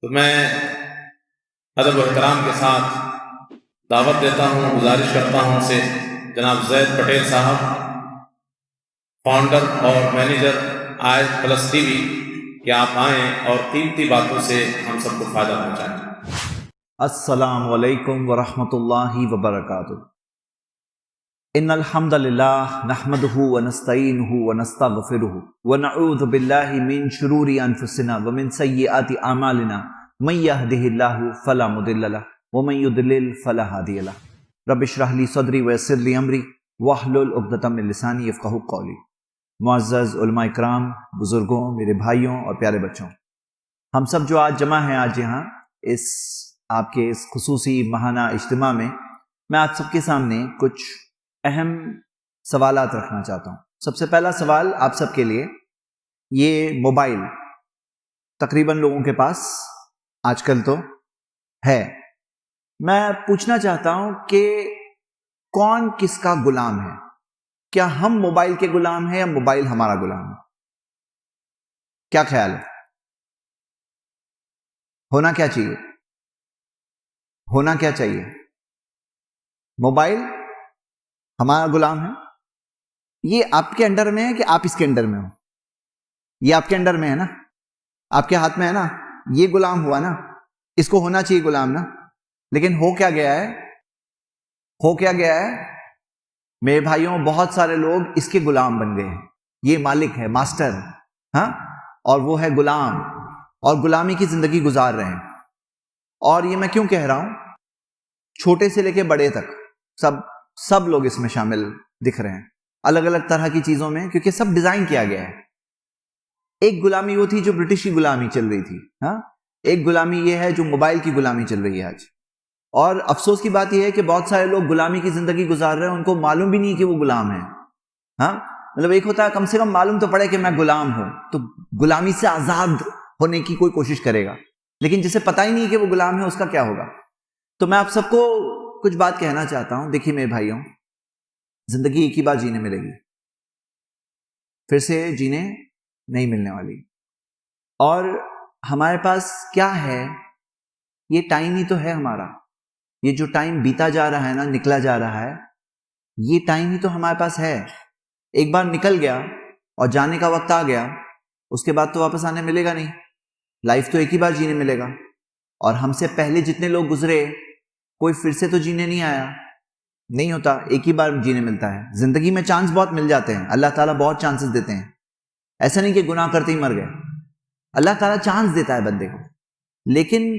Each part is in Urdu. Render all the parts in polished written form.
تو میں ادب و احترام کے ساتھ دعوت دیتا ہوں، گزارش کرتا ہوں سے جناب زید پٹیل صاحب، فاؤنڈر اور manager eyes plus T V, کہ آپ آئیں اور قیمتی باتوں سے ہم سب کو فائدہ پہنچائیں۔ السلام علیکم ورحمۃ اللہ وبرکاتہ۔ ان الحمد للہ نحمده ونستعینه ونستغفره ونعوذ باللہ من شرور انفسنا ومن سیئات اعمالنا، من يهده اللہ فلا مضل له ومن يضلل فلا هادی له۔ رب اشرح لی صدری ویسر لی امری واحلل عقدۃ من لسانی یفقہوا قولی۔ معزز علماء اکرام، بزرگوں، میرے بھائیوں اور پیارے بچوں، ہم سب جو آج جمع ہیں آج یہاں اس آپ کے اس خصوصی ماہانہ اجتماع میں آپ سب کے سامنے کچھ اہم سوالات رکھنا چاہتا ہوں۔ سب سے پہلا سوال آپ سب کے لیے، یہ موبائل تقریباً لوگوں کے پاس آج کل تو ہے، میں پوچھنا چاہتا ہوں کہ کون کس کا غلام ہے؟ کیا ہم موبائل کے غلام ہیں یا موبائل ہمارا غلام ہے؟ کیا خیال ہے؟ ہونا کیا چاہیے؟ ہونا کیا چاہیے؟ موبائل ہمارا غلام ہے؟ یہ آپ کے انڈر میں ہے کہ آپ اس کے انڈر میں ہو؟ یہ آپ کے انڈر میں ہے نا، آپ کے ہاتھ میں ہے نا، یہ غلام ہوا نا، اس کو ہونا چاہیے غلام نا۔ لیکن ہو کیا گیا ہے؟ ہو کیا گیا ہے میرے بھائیوں؟ بہت سارے لوگ اس کے غلام بن گئے ہیں۔ یہ مالک ہے، ماسٹر، ہاں، اور وہ ہے غلام، اور غلامی کی زندگی گزار رہے ہیں۔ اور یہ میں کیوں کہہ رہا ہوں؟ چھوٹے سے لے کے بڑے تک سب لوگ اس میں شامل دکھ رہے ہیں، الگ الگ طرح کی چیزوں میں، کیونکہ سب ڈیزائن کیا گیا ہے۔ ایک غلامی وہ تھی جو برٹش کی غلامی چل رہی تھی، ہاں، ایک غلامی یہ ہے جو موبائل کی غلامی چل رہی ہے آج۔ اور افسوس کی بات یہ ہے کہ بہت سارے لوگ غلامی کی زندگی گزار رہے ہیں، ان کو معلوم بھی نہیں کہ وہ غلام ہیں۔ ہاں، مطلب ایک ہوتا ہے کم سے کم معلوم تو پڑے کہ میں غلام ہوں، تو غلامی سے آزاد ہونے کی کوئی کوشش کرے گا، لیکن جسے پتہ ہی نہیں کہ وہ غلام ہے اس کا کیا ہوگا؟ تو میں آپ سب کو کچھ بات کہنا چاہتا ہوں۔ دیکھیے میرے بھائیوں، زندگی ایک ہی بار جینے ملے گی، پھر سے جینے نہیں ملنے والی، اور ہمارے پاس کیا ہے؟ یہ ٹائم ہی تو ہے ہمارا۔ یہ جو ٹائم بیتا جا رہا ہے نا، نکلا جا رہا ہے، یہ ٹائم ہی تو ہمارے پاس ہے۔ ایک بار نکل گیا اور جانے کا وقت آ گیا، اس کے بعد تو واپس آنے ملے گا نہیں۔ لائف تو ایک ہی بار جینے ملے گا، اور ہم سے پہلے جتنے لوگ گزرے کوئی پھر سے تو جینے نہیں آیا، نہیں ہوتا، ایک ہی بار جینے ملتا ہے۔ زندگی میں چانس بہت مل جاتے ہیں، اللہ تعالیٰ بہت چانسز دیتے ہیں، ایسا نہیں کہ گناہ کرتے ہی مر گئے، اللہ تعالیٰ چانس دیتا ہے بندے کو، لیکن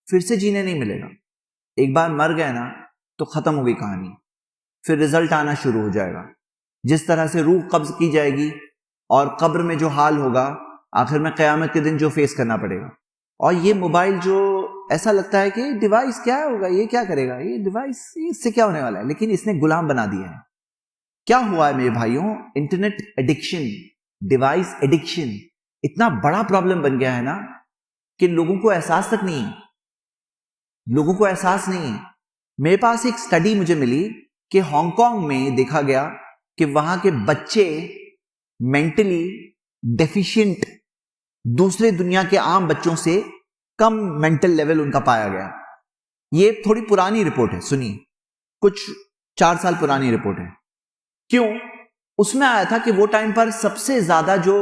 پھر سے جینے نہیں ملے گا۔ ایک بار مر گئے نا تو ختم ہو گئی کہانی، پھر رزلٹ آنا شروع ہو جائے گا۔ جس طرح سے روح قبض کی جائے گی اور قبر میں جو حال ہوگا، آخر میں قیامت کے دن جو فیس کرنا پڑے گا۔ اور یہ موبائل جو ایسا لگتا ہے کہ ڈیوائس کیا ہوگا، یہ کیا کرے گا، یہ ڈیوائس اس سے کیا ہونے والا ہے، لیکن اس نے غلام بنا دیا ہے۔ کیا ہوا ہے میرے بھائیوں؟ انٹرنیٹ ایڈکشن، ڈیوائس ایڈکشن اتنا بڑا پرابلم بن گیا ہے نا کہ لوگوں کو احساس تک نہیں، لوگوں کو احساس نہیں ہے۔ میرے پاس ایک سٹڈی مجھے ملی کہ ہانگ کانگ میں دیکھا گیا کہ وہاں کے بچے مینٹلی ڈیفیشینٹ دوسرے دنیا کے عام بچوں سے کم مینٹل لیول ان کا پایا گیا۔ یہ تھوڑی پرانی رپورٹ ہے، سنیے، کچھ 4 سال پرانی رپورٹ ہے۔ کیوں؟ اس میں آیا تھا کہ وہ ٹائم پر سب سے زیادہ جو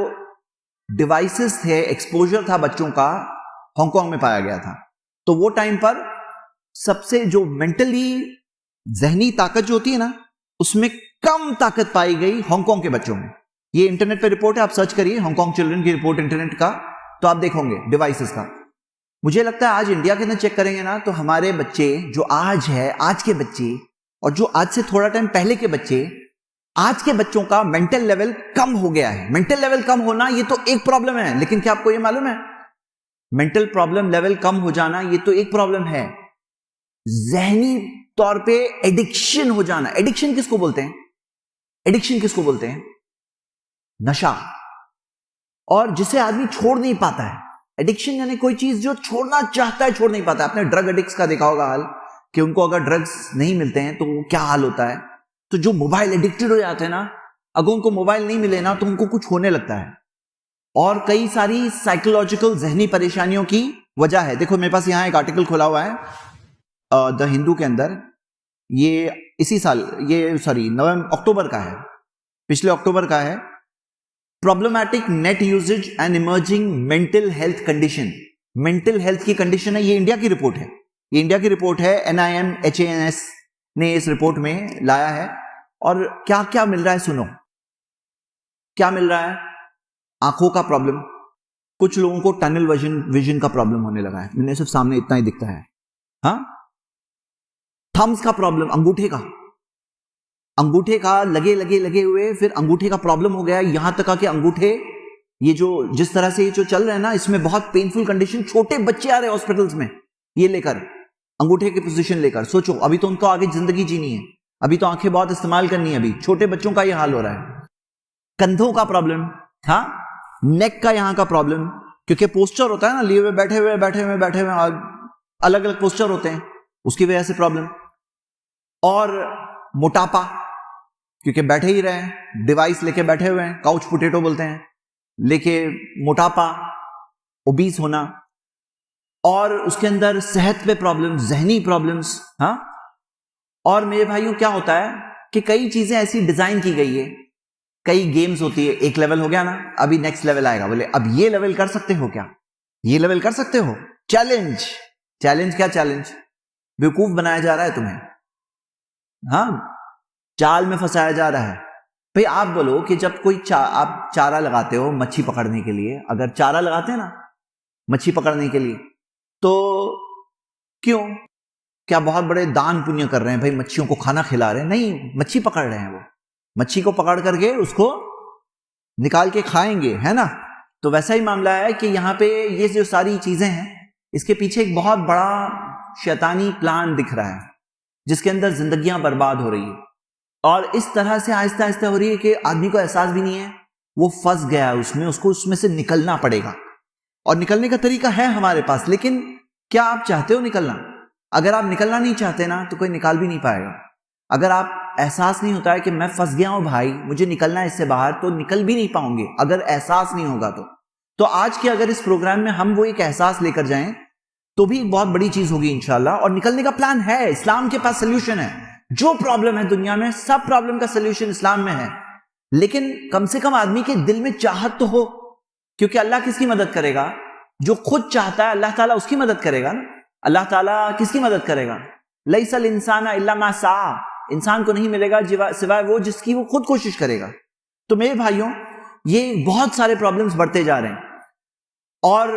ڈیوائسز تھے، ایکسپوجر تھا بچوں کا، ہانگ کانگ میں پایا گیا تھا۔ تو وہ ٹائم پر سب سے جو مینٹلی ذہنی طاقت جو ہوتی ہے نا، اس میں کم طاقت پائی گئی ہانگ کانگ کے بچوں میں۔ یہ انٹرنیٹ پہ رپورٹ ہے، آپ سرچ کریے ہانگ کانگ چلڈرن کی رپورٹ انٹرنیٹ کا، تو آپ دیکھو گے ڈیوائسز کا۔ مجھے لگتا ہے آج انڈیا کے اندر چیک کریں گے نا تو ہمارے بچے جو آج ہے، آج کے بچے، اور جو آج سے تھوڑا ٹائم پہلے کے بچے، آج کے بچوں کا مینٹل لیول کم ہو گیا ہے۔ مینٹل لیول کم ہونا یہ تو ایک پرابلم ہے، لیکن کیا آپ کو یہ معلوم ہے؟ مینٹل پرابلم لیول کم ہو جانا یہ تو ایک پرابلم ہے، ذہنی طور پہ ایڈکشن ہو جانا۔ ایڈکشن کس کو بولتے ہیں؟ ایڈکشن کس کو بولتے ہیں؟ نشہ، اور جسے آدمی چھوڑ نہیں پاتا ہے۔ ایڈکشن یعنی کوئی چیز جو چھوڑنا چاہتا ہے چھوڑ نہیں پاتا۔ آپ نے ڈرگ ایڈکٹس کا دیکھا ہوگا حال، کہ ان کو اگر ڈرگز نہیں ملتے ہیں تو وہ کیا حال ہوتا ہے۔ تو جو موبائل ایڈکٹڈ ہو جاتے ہیں نا، اگر ان کو موبائل نہیں ملے نا تو ان کو کچھ ہونے لگتا ہے۔ اور کئی ساری سائیکولوجیکل ذہنی پریشانیوں کی وجہ ہے. دیکھو میرے پاس یہاں ایک آرٹیکل کھولا ہوا ہے دا ہندو کے اندر, یہ اسی سال اکتوبر کا ہے, پچھلے اکتوبر کا ہے. Problematic net usage and emerging mental health condition. Mental health کی کنڈیشن ہے, یہ انڈیا کی رپورٹ ہے, یہ انڈیا کی رپورٹ ہے, NIMHANS نے اس رپورٹ میں لایا ہے. اور کیا کیا مل رہا ہے سنو, کیا مل رہا ہے. آنکھوں کا پرابلم, کچھ لوگوں کو ٹنل ویژن کا پرابلم ہونے لگا ہے, مجھے صرف سامنے اتنا ہی دکھتا ہے. ہاں, تھمز کا پرابلم, انگوٹھے کا لگے ہوئے, پھر انگوٹھے کا پرابلم ہو گیا, یہاں تک کہ انگوٹھے یہ جو جس طرح سے یہ جو چل رہا ہے نا, اس میں بہت پینفل کنڈیشن, چھوٹے بچے آ رہے ہیں ہاسپٹلس میں یہ لے کر, انگوٹھے کی پوزیشن لے کر. سوچو ابھی تو ان کو آگے زندگی جینی ہے, ابھی تو آنکھیں بہت استعمال کرنی ہے, ابھی چھوٹے بچوں کا یہ حال ہو رہا ہے. کندھوں کا پرابلم, ہاں, نیک کا یہاں کا پرابلم, کیونکہ پوسچر ہوتا ہے نا, لیے ہوئے بیٹھے ہوئے الگ الگ پوسچر ہوتے ہیں, اس کی وجہ سے پرابلم. اور موٹاپا, کیونکہ بیٹھے ہی رہے ہیں, ڈیوائس لے کے بیٹھے ہوئے ہیں, کاؤچ پوٹیٹو بولتے ہیں, لے کے موٹاپا, اوبیس ہونا. اور اس کے اندر صحت پہ پرابلم, ذہنی پرابلمس. ہاں, اور میرے بھائیوں کیا ہوتا ہے کہ کئی چیزیں ایسی ڈیزائن کی گئی ہے, کئی گیمز ہوتی ہے, ایک لیول ہو گیا نا, ابھی نیکسٹ لیول آئے گا, بولے اب یہ لیول کر سکتے ہو کیا, یہ لیول کر سکتے ہو. چیلنج کیا چیلنج, بیوقوف بنایا جا رہا ہے تمہیں, ہاں, چال میں پھنسایا جا رہا ہے. بھئی آپ بولو کہ جب کوئی آپ چارہ لگاتے ہو مچھی پکڑنے کے لیے, اگر چارہ لگاتے ہیں نا مچھی پکڑنے کے لیے, تو کیوں, کیا بہت بڑے دان پنیہ کر رہے ہیں, بھئی مچھیوں کو کھانا کھلا رہے ہیں؟ نہیں, مچھی پکڑ رہے ہیں, وہ مچھی کو پکڑ کر کے اس کو نکال کے کھائیں گے, ہے نا. تو ویسا ہی معاملہ ہے کہ یہاں پہ یہ جو ساری چیزیں ہیں, اس کے پیچھے ایک بہت بڑا شیطانی پلان دکھ رہا ہے, جس کے اندر زندگیاں برباد ہو رہی ہیں. اور اس طرح سے آہستہ آہستہ ہو رہی ہے کہ آدمی کو احساس بھی نہیں ہے, وہ پھنس گیا ہے اس میں, اس کو اس میں سے نکلنا پڑے گا. اور نکلنے کا طریقہ ہے ہمارے پاس, لیکن کیا آپ چاہتے ہو نکلنا؟ اگر آپ نکلنا نہیں چاہتے نا, تو کوئی نکال بھی نہیں پائے گا. اگر آپ احساس نہیں ہوتا ہے کہ میں پھنس گیا ہوں بھائی, مجھے نکلنا ہے اس سے باہر, تو نکل بھی نہیں پاؤں گے اگر احساس نہیں ہوگا. تو آج کے اگر اس پروگرام میں ہم وہ ایک احساس لے کر جائیں تو بھی ایک بہت بڑی چیز ہوگی انشاءاللہ. اور نکلنے کا پلان ہے, اسلام کے پاس سلیوشن ہے. جو پرابلم ہے دنیا میں, سب پرابلم کا سلیوشن اسلام میں ہے. لیکن کم سے کم آدمی کے دل میں چاہت تو ہو, کیونکہ اللہ کس کی مدد کرے گا؟ جو خود چاہتا ہے اللہ تعالیٰ اس کی مدد کرے گا نا. اللہ تعالیٰ کس کی مدد کرے گا؟ لیس الانسان الا ما سعی, انسان کو نہیں ملے گا سوائے وہ جس کی وہ خود کوشش کرے گا. تو میرے بھائیوں, یہ بہت سارے پرابلمز بڑھتے جا رہے ہیں. اور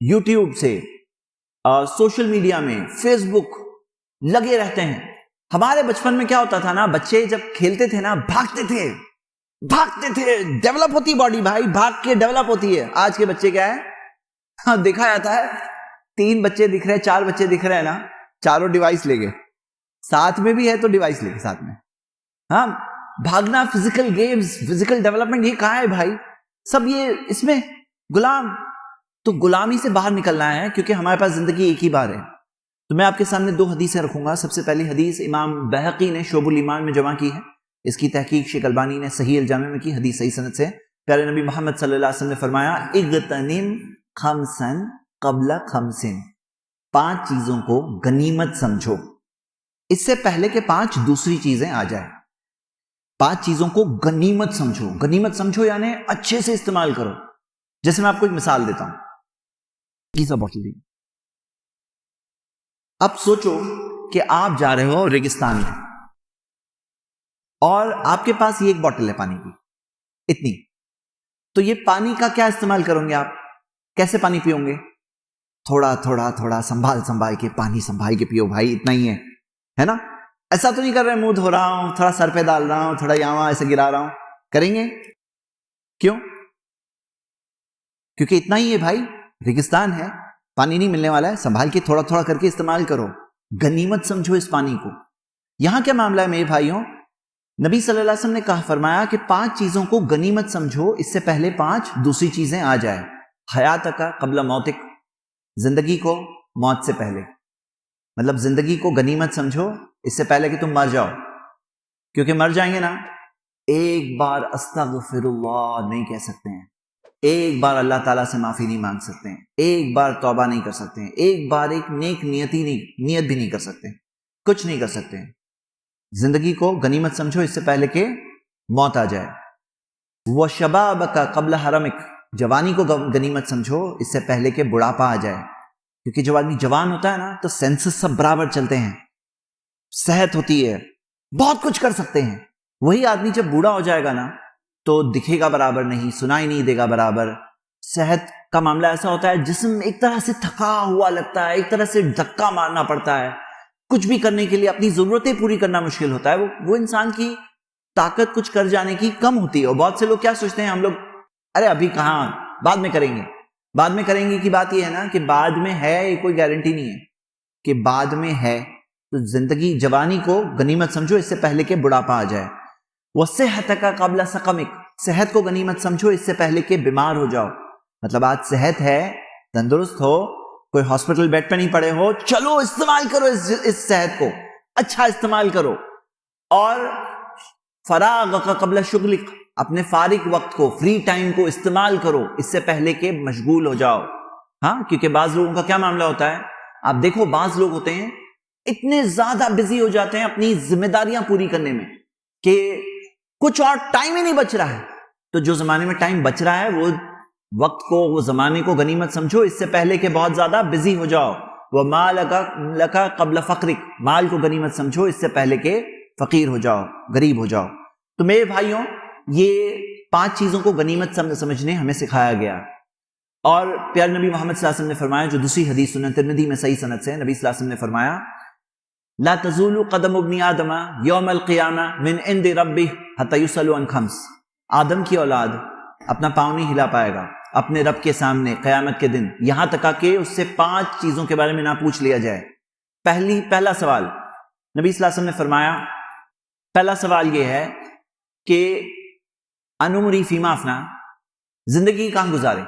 یوٹیوب سے, سوشل میڈیا میں, فیس بک لگے رہتے ہیں. ہمارے بچپن میں کیا ہوتا تھا نا, بچے جب کھیلتے تھے نا, بھاگتے تھے, ڈیولپ ہوتی باڈی بھائی, بھاگ کے ڈیولپ ہوتی ہے. آج کے بچے کیا ہے, ہاں دیکھا جاتا ہے 3 بچے دکھ رہے, 4 بچے دکھ رہے ہیں نا, چاروں ڈیوائس لے گئے, ساتھ میں بھی ہے تو ڈیوائس لے گئے ساتھ میں. ہاں, بھاگنا, فزیکل گیمز, فزیکل ڈیولپمنٹ, یہ کہاں ہے بھائی؟ سب یہ اس میں غلام. تو غلامی سے باہر نکلنا ہے, کیونکہ ہمارے پاس زندگی ایک ہی بار ہے. تو میں آپ کے سامنے 2 حدیثیں رکھوں گا. سب سے پہلی حدیث امام بہقی نے شعب الایمان میں جمع کی ہے, اس کی تحقیق شیخ البانی نے صحیح الجامع میں کی, حدیث صحیح سند سے. پیارے نبی محمد صلی اللہ علیہ وسلم نے فرمایا, اغتنم خمسا قبل خمس, 5 چیزوں کو غنیمت سمجھو اس سے پہلے کہ 5 دوسری چیزیں آ جائیں. 5 چیزوں کو غنیمت سمجھو. غنیمت سمجھو یعنی اچھے سے استعمال کرو. جیسے میں آپ کو ایک مثال دیتا ہوں, یہ سب بوتل دی. اب سوچو کہ آپ جا رہے ہو ریگستان میں, اور آپ کے پاس یہ ایک بوتل ہے پانی کی, اتنی. تو یہ پانی کا کیا استعمال کرو گے آپ؟ کیسے پانی پیو گے؟ تھوڑا سنبھال کے, پانی سنبھال کے پیو بھائی, اتنا ہی ہے نا. ایسا تو نہیں کر رہے منہ دھو رہا ہوں, تھوڑا سر پہ ڈال رہا ہوں, تھوڑا یہاں ایسے گرا رہا ہوں, کریں گے؟ کیوں؟ کیونکہ اتنا ہی ہے بھائی, ریگستان ہے, پانی نہیں ملنے والا ہے, سنبھال کے تھوڑا تھوڑا کر کے استعمال کرو, غنیمت سمجھو اس پانی کو. یہاں کیا معاملہ ہے میرے بھائیوں؟ نبی صلی اللہ علیہ وسلم نے کہا, فرمایا کہ 5 چیزوں کو غنیمت سمجھو اس سے پہلے 5 دوسری چیزیں آ جائیں. حیاتک قبل موتک, زندگی کو موت سے پہلے, مطلب زندگی کو غنیمت سمجھو اس سے پہلے کہ تم مر جاؤ, کیونکہ مر جائیں گے نا, ایک بار استغفر اللہ نہیں کہہ سکتے ہیں، ایک بار اللہ تعالیٰ سے معافی نہیں مانگ سکتے ہیں، ایک بار توبہ نہیں کر سکتے ہیں، ایک بار ایک نیک نیت بھی نہیں کر سکتے، کچھ نہیں کر سکتے ہیں۔ زندگی کو غنیمت سمجھو اس سے پہلے کہ موت آ جائے۔ وَشَبَابَكَ قَبْلَ حَرَمِكَ، جوانی کو غنیمت سمجھو اس سے پہلے کہ بڑھاپا آ جائے، کیونکہ جب آدمی جوان ہوتا ہے نا تو سینسز سب برابر چلتے ہیں، صحت ہوتی ہے، بہت کچھ کر سکتے ہیں۔ وہی آدمی جب بوڑھا ہو جائے گا نا تو دکھے گا برابر نہیں، سنائی نہیں دے گا برابر، صحت کا معاملہ ایسا ہوتا ہے جسم ایک طرح سے تھکا ہوا لگتا ہے، ایک طرح سے دھکا مارنا پڑتا ہے، کچھ بھی کرنے کے لیے اپنی ضرورتیں پوری کرنا مشکل ہوتا ہے، وہ انسان کی طاقت کچھ کر جانے کی کم ہوتی ہے۔ اور بہت سے لوگ کیا سوچتے ہیں، ہم لوگ ارے ابھی کہاں، بعد میں کریں گے، بعد میں کریں گے کی بات یہ ہے نا کہ بعد میں ہے، یہ کوئی گارنٹی نہیں ہے کہ بعد میں ہے۔ تو زندگی جوانی کو غنیمت سمجھو اس سے پہلے کہ بڑھاپا آ جائے۔ وَصِحَّتَكَ قَبْلَ سَقَمِكَ، صحت کو غنیمت سمجھو اس سے پہلے کہ بیمار ہو جاؤ۔ مطلب آج صحت ہے، تندرست ہو، کوئی ہاسپٹل بیڈ پہ نہیں پڑے ہو، چلو استعمال کرو اس صحت کو، اچھا استعمال کرو۔ اور فراغک قبل شغلک، اپنے فارغ وقت کو، فری ٹائم کو استعمال کرو اس سے پہلے کہ مشغول ہو جاؤ۔ ہاں، کیونکہ بعض لوگوں کا کیا معاملہ ہوتا ہے، آپ دیکھو بعض لوگ ہوتے ہیں اتنے زیادہ بزی ہو جاتے ہیں اپنی ذمہ داریاں پوری کرنے میں کہ کچھ اور ٹائم ہی نہیں بچ رہا ہے۔ تو جو زمانے میں ٹائم بچ رہا ہے وہ وقت کو، وہ زمانے کو غنیمت سمجھو اس سے پہلے کہ بہت زیادہ بزی ہو جاؤ۔ وَمَالَكَ قَبْلَ فَقْرِكَ، مال کو غنیمت سمجھو اس سے پہلے کہ فقیر ہو جاؤ، غریب ہو جاؤ۔ تو میرے بھائیوں، یہ 5 چیزوں کو غنیمت سمجھنے ہمیں سکھایا گیا۔ اور پیارے نبی محمد صلی اللہ علیہ وسلم نے فرمایا، جو دوسری حدیث سنن ترمذی میں صحیح سند سے، نبی صلی اللہ علیہ وسلم نے فرمایا، لا تزول قدم ابن آدم یوم القیامہ من عند ربہ حتی یسأل عن 5، آدم کی اولاد اپنا پاؤں نہیں ہلا پائے گا اپنے رب کے سامنے قیامت کے دن، یہاں تک کہ اس سے 5 چیزوں کے بارے میں نہ پوچھ لیا جائے۔ پہلا سوال نبی صلی اللہ علیہ وسلم نے فرمایا، پہلا سوال یہ ہے کہ انعمری فیما افنا، زندگی کہاں گزارے،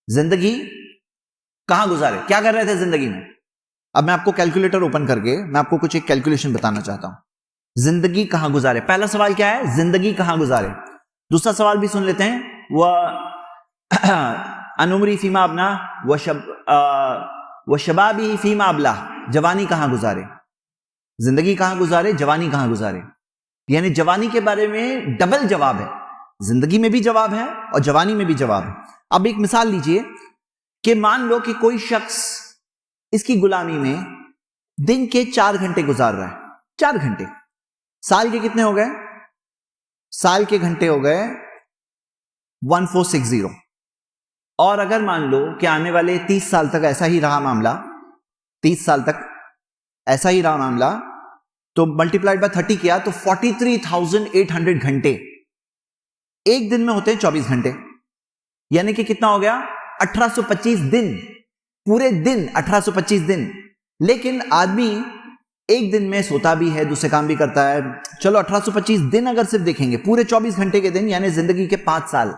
زندگی کہاں گزارے، کیا کر رہے تھے زندگی میں۔ اب میں آپ کو کیلکولیٹر اوپن کر کے میں آپ کو کچھ ایک کیلکولیشن بتانا چاہتا ہوں۔ زندگی کہاں گزارے، پہلا سوال کیا ہے، زندگی کہاں گزارے۔ دوسرا سوال بھی سن لیتے ہیں، وہ انعمری فیما ابنا وشبابی فیما ابلا، جوانی کہاں گزارے، زندگی کہاں گزارے، جوانی کہاں گزارے۔ یعنی جوانی کے بارے میں ڈبل جواب ہے، زندگی میں بھی جواب ہے اور جوانی میں بھی جواب ہے۔ اب ایک مثال لیجئے کہ مان لو کہ کوئی شخص اس کی غلامی میں دن کے 4 گھنٹے گزار رہا ہے، 4 گھنٹے، سال کے کتنے ہو گئے، سال کے گھنٹے ہو گئے 1460۔ اور اگر مان لو کہ آنے والے 30 سال تک ایسا ہی رہا معاملہ، 30 سال تک ایسا ہی رہا معاملہ، تو ملٹیپلائڈ بائی 30 کیا تو 43,800 گھنٹے ایک دن میں ہوتے ہیں 24 گھنٹے، یعنی کہ کتنا ہو گیا 1825 دن، پورے دن 1825 دن۔ لیکن آدمی ایک دن میں سوتا بھی ہے، دوسرے کام بھی کرتا ہے، چلو 1825 دن اگر صرف دیکھیں گے، پورے 24 گھنٹے کے دن، یعنی زندگی کے 5 سال،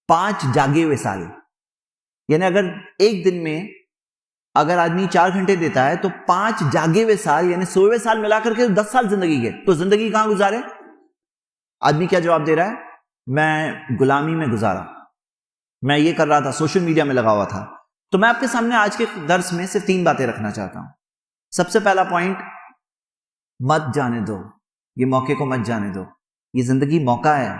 5 جاگے ہوئے سال۔ یعنی اگر ایک دن میں اگر آدمی 4 گھنٹے دیتا ہے تو 5 جاگے ہوئے سال، یعنی سوئے ہوئے سال ملا کر کے 10 سال زندگی کے۔ تو زندگی کہاں گزارے، آدمی کیا جواب دے رہا ہے، میں غلامی میں گزارا، میں یہ کر رہا تھا، سوشل میڈیا میں لگا ہوا تھا۔ تو میں آپ کے سامنے آج کے درس میں صرف 3 باتیں رکھنا چاہتا ہوں۔ سب سے پہلا پوائنٹ، مت جانے دو، یہ موقع کو مت جانے دو، یہ زندگی موقع ہے،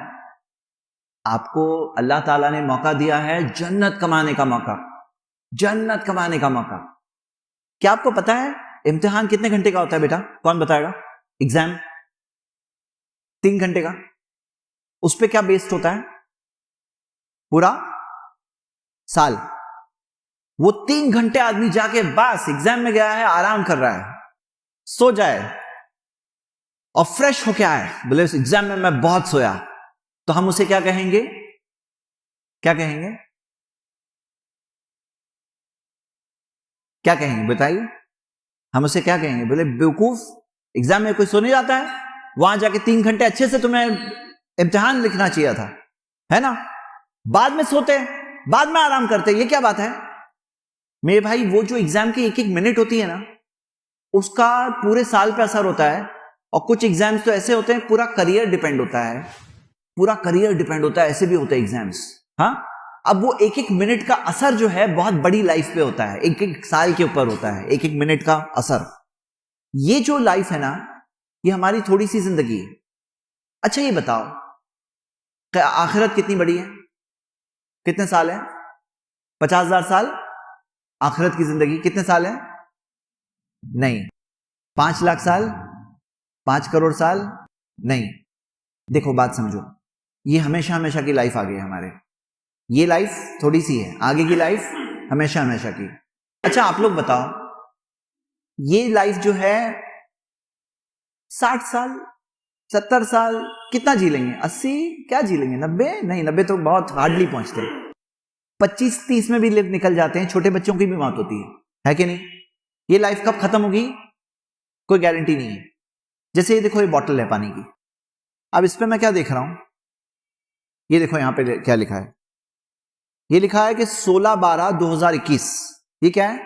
آپ کو اللہ تعالیٰ نے موقع دیا ہے جنت کمانے کا موقع، جنت کمانے کا موقع۔ کیا آپ کو پتا ہے امتحان کتنے گھنٹے کا ہوتا ہے بیٹا، کون بتائے گا؟ ایگزام 3 گھنٹے کا، اس پہ کیا بیسڈ ہوتا ہے، پورا سال۔ وہ 3 گھنٹے آدمی جا کے بس ایگزام میں گیا ہے، آرام کر رہا ہے، سو جائے اور فریش ہو کے آئے، بولے اس ایگزام میں بہت سویا، تو ہم اسے کیا کہیں گے، کیا کہیں گے، کیا کہیں گے بتائیے، ہم اسے کیا کہیں گے؟ بولے بیوقوف، ایگزام میں کوئی سو نہیں جاتا ہے، وہاں جا کے 3 گھنٹے اچھے سے تمہیں امتحان لکھنا چاہیے تھا، ہے نا، بعد میں سوتے، بعد میں آرام کرتے، یہ کیا بات ہے میرے بھائی؟ وہ جو ایگزام کی 1-1 منٹ ہوتی ہے نا، اس کا پورے سال پہ اثر ہوتا ہے۔ اور کچھ ایگزامس تو ایسے ہوتے ہیں پورا کریئر ڈیپینڈ ہوتا ہے, پورا کریئر ڈیپینڈ ہوتا ہے, ایسے بھی ہوتے ہیں ایگزامس. ہاں, اب وہ ایک ایک منٹ کا اثر جو ہے بہت بڑی لائف پہ ہوتا ہے, ایک ایک سال کے اوپر ہوتا ہے ایک ایک منٹ کا اثر. یہ جو لائف ہے نا یہ ہماری تھوڑی سی زندگی ہے. اچھا یہ بتاؤ کہ آخرت کتنی بڑی ہے, کتنے سال ہیں؟ 50,000 سال. آخرت کی زندگی کتنے سال ہیں؟ نہیں. 5 لاکھ سال, 5 کروڑ سال نہیں. دیکھو بات سمجھو, یہ ہمیشہ ہمیشہ کی لائف آگے ہے ہمارے, یہ لائف تھوڑی سی ہے, آگے کی لائف ہمیشہ ہمیشہ کی. اچھا آپ لوگ بتاؤ, یہ لائف جو ہے 60 سال 70 سال کتنا جی لیں گے؟ 80 کیا جی لیں گے؟ 90 نہیں, 90 تو بہت ہارڈلی پہنچتے ہیں. 25-30 میں بھی نکل جاتے ہیں. چھوٹے بچوں کی بھی موت ہوتی ہے کہ نہیں؟ یہ لائف کب ختم ہوگی کوئی گارنٹی نہیں ہے. جیسے یہ دیکھو, یہ بوٹل ہے پانی کی. اب اس پہ میں کیا دیکھ رہا ہوں, یہ دیکھو یہاں پہ کیا لکھا ہے. یہ لکھا ہے کہ 16/12/2021. یہ کیا ہے؟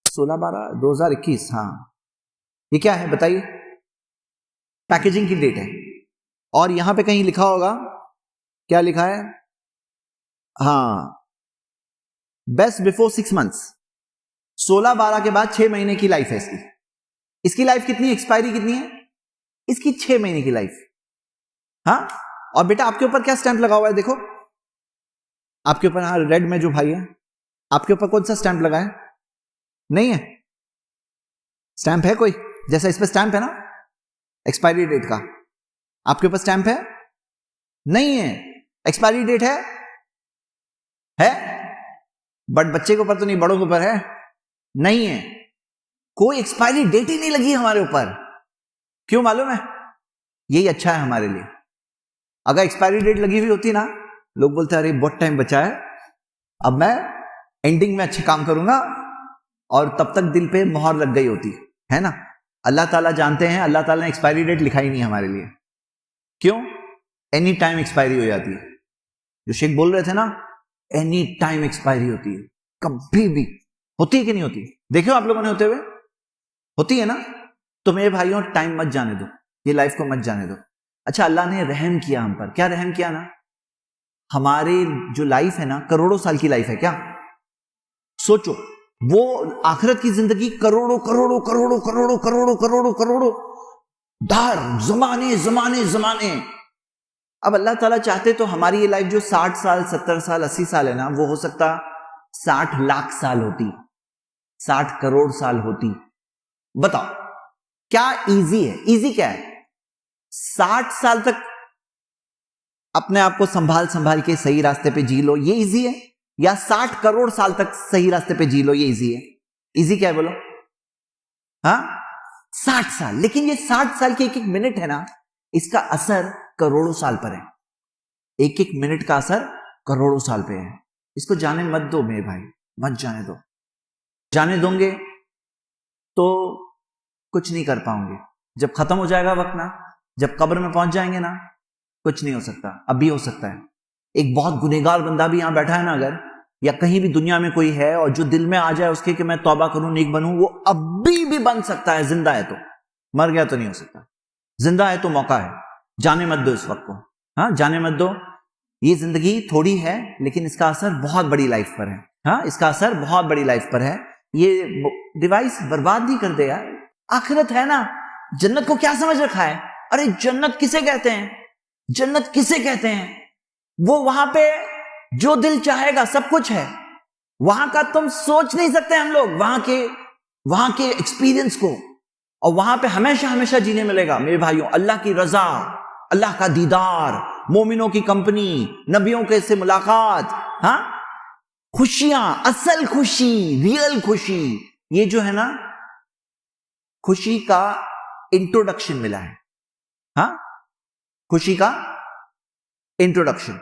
16/12/2021. ہاں, یہ کیا ہے بتائیے؟ پیکیجنگ کی ڈیٹ ہے. اور یہاں پہ کہیں لکھا ہوگا, کیا لکھا ہے؟ ہاں, بیسٹ بفور 6 months. 16/12 کے بعد 6 مہینے کی لائف ہے اس کی. اس کی لائف کتنی, ایکسپائری کتنی ہے اس کی؟ 6 مہینے کی لائف. ہاں, اور بیٹا آپ کے اوپر کیا سٹیمپ لگا ہوا ہے؟ دیکھو آپ کے اوپر, ہاں ریڈ میں جو بھائی ہے, آپ کے اوپر کون سا سٹیمپ لگا ہے؟ نہیں ہے سٹیمپ؟ ہے کوئی جیسا اس پہ سٹیمپ ہے نا ایکسپائری ڈیٹ کا, آپ کے اوپر سٹیمپ ہے؟ نہیں ہے. ایکسپائری ڈیٹ ہے بٹ بچے کے اوپر تو نہیں, بڑوں کے اوپر ہے. نہیں ہے, کوئی ایکسپائری ڈیٹ ہی نہیں لگی ہمارے اوپر. کیوں معلوم ہے؟ یہی اچھا ہے ہمارے لیے. اگر ایکسپائری ڈیٹ لگی ہوئی ہوتی نا, لوگ بولتے ارے بہت ٹائم بچا ہے, اب میں اینڈنگ میں اچھے کام کروں گا, اور تب تک دل پہ مہر لگ گئی ہوتی ہے نا. اللہ تعالیٰ جانتے ہیں, اللہ تعالیٰ نے ایکسپائری ڈیٹ لکھا ہی نہیں ہمارے لیے. کیوں؟ اینی ٹائم ایکسپائری ہو جاتی ہے. جو شیخ بول رہے تھے نا, اینی ٹائم ایکسپائری ہوتی ہے, کبھی بھی. ہوتی ہے کہ نہیں ہوتی؟ دیکھو آپ لوگوں نے ہوتے ہوئے, ہوتی ہے نا. تو میرے بھائیوں ٹائم مت جانے دو, یہ لائف کو مت جانے دو. اچھا اللہ نے رحم کیا ہم پر, کیا رحم کیا نا, ہماری جو لائف ہے نا کروڑوں سال کی لائف ہے. کیا سوچو, وہ آخرت کی زندگی کروڑوں کروڑوں کروڑوں کروڑوں کروڑوں کروڑوں کروڑوں دار زمانے زمانے زمانے. اب اللہ تعالیٰ چاہتے تو ہماری یہ لائف جو 60 سال 70 سال 80 سال ہے نا, وہ ہو سکتا 60 لاکھ سال ہوتی, 60 کروڑ سال ہوتی. بتاؤ کیا ایزی ہے؟ ایزی کیا ہے؟ 60 سال تک اپنے آپ کو سنبھال کے صحیح راستے پہ جی لو, یہ ایزی ہے؟ یا 60 کروڑ سال تک صحیح راستے پہ جی لو, یہ ایزی ہے؟ ایزی کیا ہے بولو؟ ہاں 60 سال. لیکن یہ 60 سال کی ایک ایک منٹ ہے نا, اس کا اثر کروڑوں سال پر ہے. ایک ایک منٹ کا اثر کروڑوں سال پہ ہے. اس کو جانے مت دو میرے بھائی, مت جانے دو. جانے دوں گے تو کچھ نہیں کر پاؤں گے. جب ختم ہو جائے گا وقت نا, جب قبر میں پہنچ جائیں گے نا, کچھ نہیں ہو سکتا. اب بھی ہو سکتا ہے ایک بہت گنہگار بندہ بھی یہاں بیٹھا ہے نا, اگر یا کہیں بھی دنیا میں کوئی ہے اور جو دل میں آ جائے اس کے کہ میں توبہ کروں نیک بنوں, وہ ابھی بھی بن سکتا ہے. زندہ ہے تو, مر گیا تو نہیں ہو سکتا. زندہ ہے تو موقع ہے. جانے مت دو اس وقت کو, ہاں جانے مت دو. یہ زندگی تھوڑی ہے لیکن اس کا اثر بہت بڑی لائف پر ہے. ہاں اس کا اثر بہت بڑی لائف پر ہے. یہ ڈیوائس برباد نہیں کر دے یار. آخرت ہے نا, جنت کو کیا سمجھ رکھا ہے؟ ارے جنت کسے کہتے ہیں؟ جنت کسے کہتے ہیں؟ وہ وہاں پہ جو دل چاہے گا سب کچھ ہے. وہاں کا تم سوچ نہیں سکتے ہم لوگ, وہاں کے ایکسپیرینس کو, اور وہاں پہ ہمیشہ ہمیشہ جینے ملے گا میرے بھائیوں. اللہ کی رضا, اللہ کا دیدار, مومنوں کی کمپنی, نبیوں کے سے ملاقات, ہاں خوشیاں, اصل خوشی, ریئل خوشی. یہ جو ہے نا خوشی کا انٹروڈکشن ملا ہے. ہاں خوشی کا انٹروڈکشن.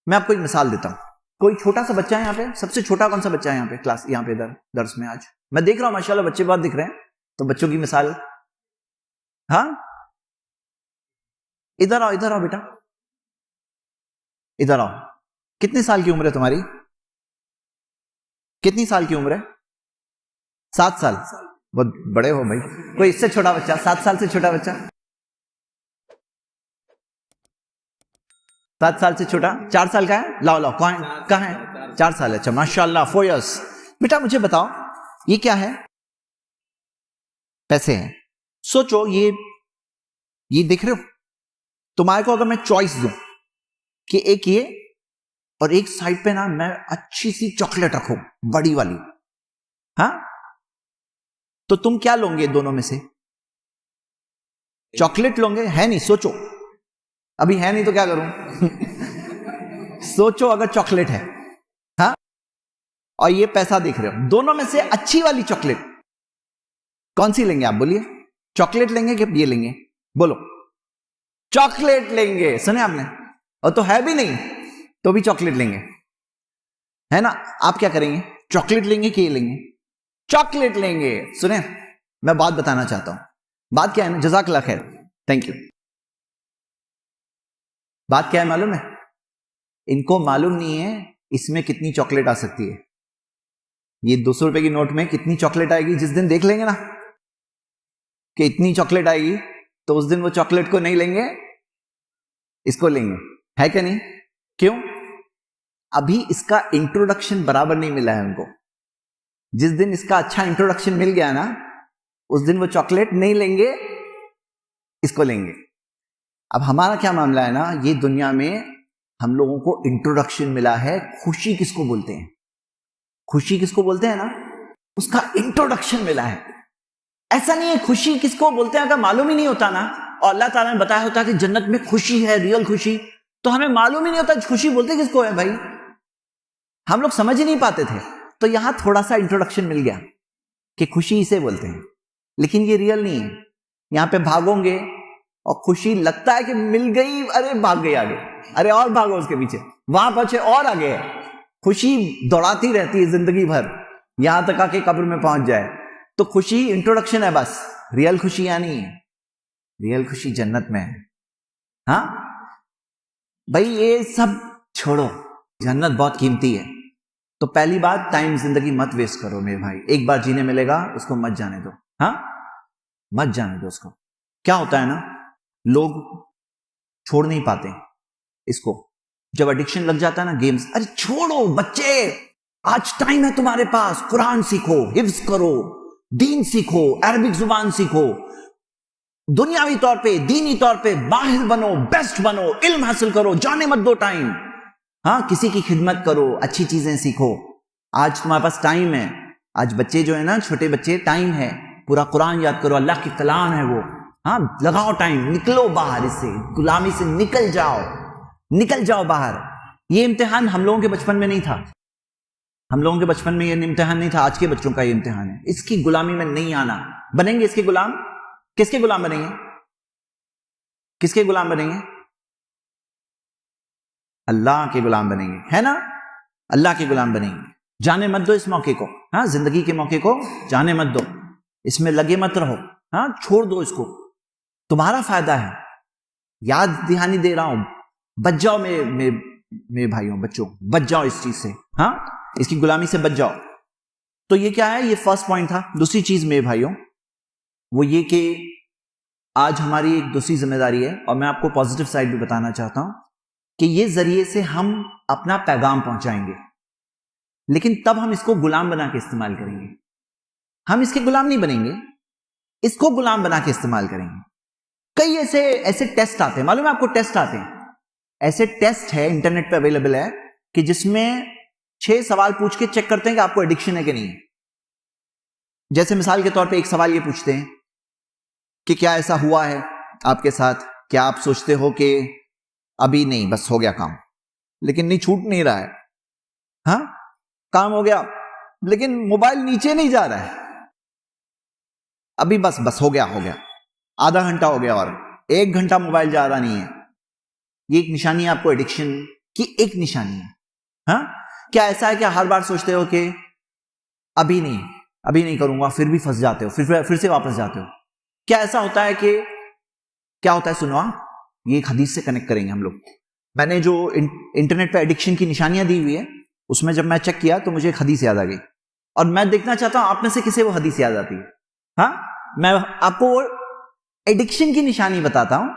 میں آپ کو ایک مثال دیتا ہوں. کوئی چھوٹا سا بچہ ہے یہاں پہ, سب سے چھوٹا کون سا بچہ ہے یہاں پہ کلاس, یہاں پہ درس میں؟ آج میں دیکھ رہا ہوں ماشاءاللہ بچے بہت دکھ رہے ہیں, تو بچوں کی مثال. ہاں ادھر آؤ بیٹا, ادھر آؤ. کتنی سال کی عمر ہے تمہاری؟ کتنی سال کی عمر ہے؟ 7 سال. بہت بڑے ہو بھائی. کوئی اس سے چھوٹا بچہ, 7 سال سے چھوٹا بچہ, 7 سال سے چھوٹا, 4 سال کا ہے, لاؤ کہاں ہے, 4 سال ہے, اچھا ماشاء اللہ 4 years. بیٹا مجھے بتاؤ یہ کیا ہے؟ پیسے ہیں. سوچو یہ دیکھ رہے ہو, تمہارے کو اگر میں چوائس دوں کہ ایک یہ اور ایک سائڈ پہ نا میں اچھی سی چاکلیٹ رکھوں بڑی والی, ہاں تو تم کیا لوں گے دونوں میں سے؟ چاکلیٹ لوں گے؟ ہے نہیں, سوچو, ابھی ہے نہیں تو کیا کروں سوچو اگر چاکلیٹ ہے, ہاں, اور یہ پیسہ دیکھ رہے ہو, دونوں میں سے اچھی والی چاکلیٹ کون سی لیں گے آپ بولیے؟ چاکلیٹ لیں گے کہ یہ لیں گے؟ بولو. چاکلیٹ لیں گے, سنے آپ نے, اور تو ہے بھی نہیں تو بھی چاکلیٹ لیں گے, ہے نا. آپ کیا کریں گے؟ چاکلیٹ لیں گے کہ یہ لیں گے؟ چاکلیٹ لیں گے. سنیں میں بات بتانا چاہتا ہوں, بات کیا ہے نا, جزاک اللہ خیر, تھینک یو. بات کیا ہے معلوم ہے؟ ان کو معلوم نہیں ہے اس میں کتنی چاکلیٹ آ سکتی ہے. یہ 200 روپے کی نوٹ میں کتنی چاکلیٹ آئے گی, جس دن دیکھ لیں گے نا کہ اتنی چاکلیٹ آئے گی تو اس دن وہ چاکلیٹ کو نہیں لیں گے, اس کو لیں گے, ہے کہ نہیں؟ کیوں؟ ابھی اس کا انٹروڈکشن برابر نہیں ملا ہے ان کو. جس دن اس کا اچھا انٹروڈکشن مل گیا نا, اس دن وہ چاکلیٹ نہیں لیں گے, اس کو لیں گے. اب ہمارا کیا معاملہ ہے نا, یہ دنیا میں ہم لوگوں کو انٹروڈکشن ملا ہے. خوشی کس کو بولتے ہیں؟ خوشی کس کو بولتے ہیں نا, اس کا انٹروڈکشن ملا ہے. ایسا نہیں ہے خوشی کس کو بولتے ہیں اگر معلوم ہی نہیں ہوتا نا, اور اللہ تعالیٰ نے بتایا ہوتا کہ جنت میں خوشی ہے, ریئل خوشی, تو ہمیں معلوم ہی نہیں ہوتا خوشی بولتے کس کو ہے بھائی, ہم لوگ سمجھ ہی نہیں پاتے تھے. تو یہاں تھوڑا سا انٹروڈکشن مل گیا کہ خوشی اسے بولتے ہیں, لیکن یہ ریئل نہیں ہے. یہاں پہ بھاگو گے اور خوشی لگتا ہے کہ مل گئی, ارے بھاگ گئی آگے, ارے اور بھاگو اس کے پیچھے, وہاں پہنچے اور آگے ہے. خوشی دوڑاتی رہتی ہے زندگی بھر, یہاں تک آ کے قبر میں پہنچ جائے. تو خوشی انٹروڈکشن ہے بس, ریئل خوشی یہاں نہیں ہے. ریئل خوشی جنت میں ہے. ہاں بھائی یہ سب چھوڑو, جنت بہت قیمتی ہے. تو پہلی بات, ٹائم زندگی مت ویسٹ کرو میرے بھائی, ایک بار جینے ملے گا, اس کو مت جانے دو. ہاں مت جانے دو اس کو. کیا ہوتا ہے نا, لوگ چھوڑ نہیں پاتے اس کو. جب ایڈکشن لگ جاتا ہے نا گیمز, ارے چھوڑو بچے, آج ٹائم ہے تمہارے پاس, قرآن سیکھو, حفظ کرو, دین سیکھو, عربک زبان سیکھو, دنیاوی طور پہ دینی طور پہ باہر بنو, بیسٹ بنو, علم حاصل کرو, جانے مت دو ٹائم. ہاں کسی کی خدمت کرو, اچھی چیزیں سیکھو. آج تمہارے پاس ٹائم ہے. آج بچے جو ہے نا, چھوٹے بچے, ٹائم ہے, پورا قرآن یاد کرو, اللہ کی کلام ہے وہ. ہاں لگاؤ ٹائم, نکلو باہر, اس سے غلامی سے نکل جاؤ, نکل جاؤ باہر. یہ امتحان ہم لوگوں کے بچپن میں نہیں تھا, ہم لوگوں کے بچپن میں یہ امتحان نہیں تھا, آج کے بچوں کا یہ امتحان ہے. اس کی غلامی میں نہیں آنا. بنیں گے اس کے غلام, کس کے غلام بنیں گے, کس کے غلام بنیں گے؟ اللہ کے غلام بنیں گے, ہے نا, اللہ کے غلام بنیں گے. جانے مت دو اس موقع کو, ہاں زندگی کے موقع کو جانے مت دو, اس میں لگے مت رہو, ہاں چھوڑ دو اس کو, تمہارا فائدہ ہے. یاد دہانی دے رہا ہوں, بچ جاؤ میرے بھائیوں, بچوں بچ جاؤ اس چیز سے, ہاں اس کی غلامی سے بچ جاؤ. تو یہ کیا ہے, یہ فرسٹ پوائنٹ تھا. دوسری چیز میرے بھائیوں وہ یہ کہ آج ہماری ایک دوسری ذمہ داری ہے, اور میں آپ کو پازیٹیو سائڈ بھی بتانا چاہتا ہوں کہ یہ ذریعے سے ہم اپنا پیغام پہنچائیں گے, لیکن تب ہم اس کو غلام بنا کے استعمال کریں گے. ہم اس کے غلام نہیں بنیں گے, اس کو غلام بنا کے استعمال کریں گے. کئی ایسے ٹیسٹ آتے ہیں, معلوم ہے آپ کو ٹیسٹ آتے ہیں, ایسے ٹیسٹ ہے انٹرنیٹ پہ اویلیبل ہے کہ جس میں 6 سوال پوچھ کے چیک کرتے ہیں کہ آپ کو ایڈکشن ہے کہ نہیں ہے. جیسے مثال کے طور پہ ایک سوال یہ پوچھتے ہیں کہ کیا ایسا ہوا ہے آپ کے ساتھ, کیا آپ سوچتے ہو کہ ابھی نہیں, بس ہو گیا کام, لیکن نہیں چھوٹ نہیں رہا ہے, ہاں کام ہو گیا لیکن موبائل نیچے نہیں جا رہا ہے, ابھی بس ہو گیا, آدھا گھنٹہ ہو گیا اور 1 گھنٹہ موبائل جا رہا نہیں ہے. یہ ایک نشانی ہے آپ کو ایڈکشن کی, ایک نشانی ہے. ہاں کیا ایسا ہے کہ ہر بار سوچتے ہو کہ ابھی نہیں کروں گا, پھر بھی پھنس جاتے ہو, پھر سے واپس جاتے ہو. کیا ایسا ہوتا ہے کہ کیا ہوتا ہے, سنو, یہ ایک حدیث سے کنیکٹ کریں گے ہم لوگ. میں نے جو انٹرنیٹ پہ ایڈکشن کی نشانیاں دی ہوئی ہے, اس میں جب میں چیک کیا تو مجھے ایک حدیث یاد آ گئی, اور میں دیکھنا چاہتا ہوں آپ میں سے کسے وہ حدیث یاد آتی ہے. ہاں میں آپ کو ایڈکشن کی نشانی بتاتا ہوں,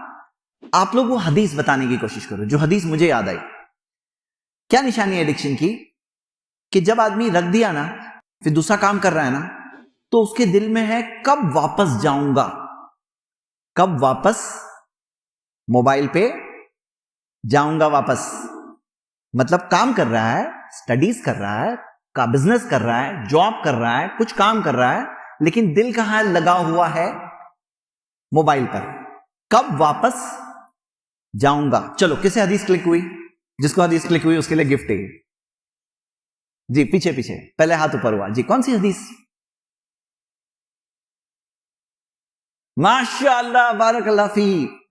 آپ لوگ وہ حدیث بتانے کی کوشش کرو جو حدیث مجھے یاد آئی. کیا نشانی ہے ایڈکشن کی؟ کہ جب آدمی رکھ دیا نا, پھر دوسرا کام کر رہا ہے نا, تو اس کے دل میں ہے کب واپس جاؤں گا, کب واپس موبائل پہ جاؤں گا واپس. مطلب کام کر رہا ہے, اسٹڈیز کر رہا ہے, کا بزنس کر رہا ہے, جاب کر رہا ہے, کچھ کام کر رہا ہے, لیکن دل کہاں لگا ہوا ہے؟ موبائل پر. کب واپس جاؤں گا. چلو کسے حدیث کلک ہوئی؟ جس کو حدیث کلک ہوئی اس کے لیے گفٹ ہے. جی پیچھے پیچھے, پہلے ہاتھ اوپر ہوا. جی کون سی حدیث؟ ماشاء اللہ, بارک اللہ فی.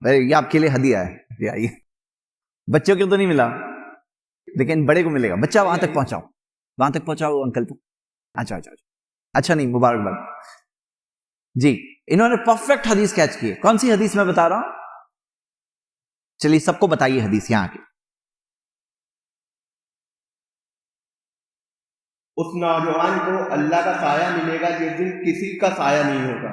یہ آپ کے لیے ہدیہ ہے. آئیے, بچوں کو تو نہیں ملا لیکن بڑے کو ملے گا. بچہ وہاں تک پہنچاؤ, وہاں تک پہنچاؤ انکل کو. اچھا اچھا اچھا, نہیں مبارکباد. جی انہوں نے پرفیکٹ حدیث کیچ کی ہے. کون سی حدیث میں بتا رہا ہوں؟ چلیے سب کو بتائیے حدیث یہاں کی. اس نوجوان کو اللہ کا سایہ ملے گا جس دن کسی کا سایہ نہیں ہوگا,